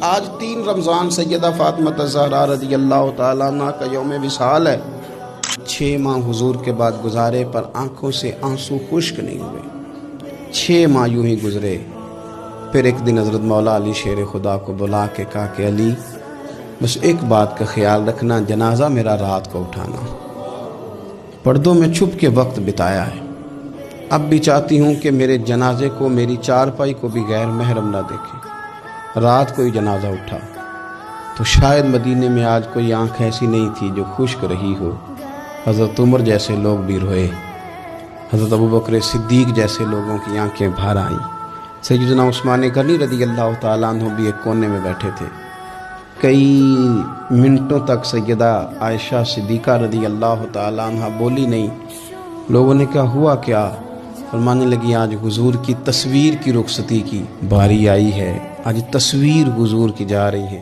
آج 3 رمضان سیدہ فاطمہ الزہرا رضی اللہ تعالیٰ عنہ کا یوم وصال ہے۔ 6 ماہ حضور کے بعد گزارے پر آنکھوں سے آنسو خشک نہیں ہوئے۔ 6 ماہ یوں ہی گزرے۔ پھر ایک دن حضرت مولا علی شیر خدا کو بلا کے کہا کہ علی بس ایک بات کا خیال رکھنا، جنازہ میرا رات کو اٹھانا۔ پردوں میں چھپ کے وقت بتایا ہے، اب بھی چاہتی ہوں کہ میرے جنازے کو میری چارپائی کو بھی غیر محرم نہ دیکھے۔ رات کو ہی جنازہ اٹھا تو شاید مدینے میں آج کوئی آنکھ ایسی نہیں تھی جو خشک رہی ہو۔ حضرت عمر جیسے لوگ بھی روئے، حضرت ابوبکر صدیق جیسے لوگوں کی آنکھیں بھر آئیں۔ سیدنا عثمان غنی رضی اللہ تعالیٰ عنہ بھی ایک کونے میں بیٹھے تھے۔ کئی منٹوں تک سیدہ عائشہ صدیقہ رضی اللہ تعالیٰ عنہ بولی نہیں۔ لوگوں نے کہا ہوا کیا؟ فرمانے لگی آج حضور کی تصویر کی رخصتی کی باری آئی ہے، آج تصویر حضور کی جا رہی ہے۔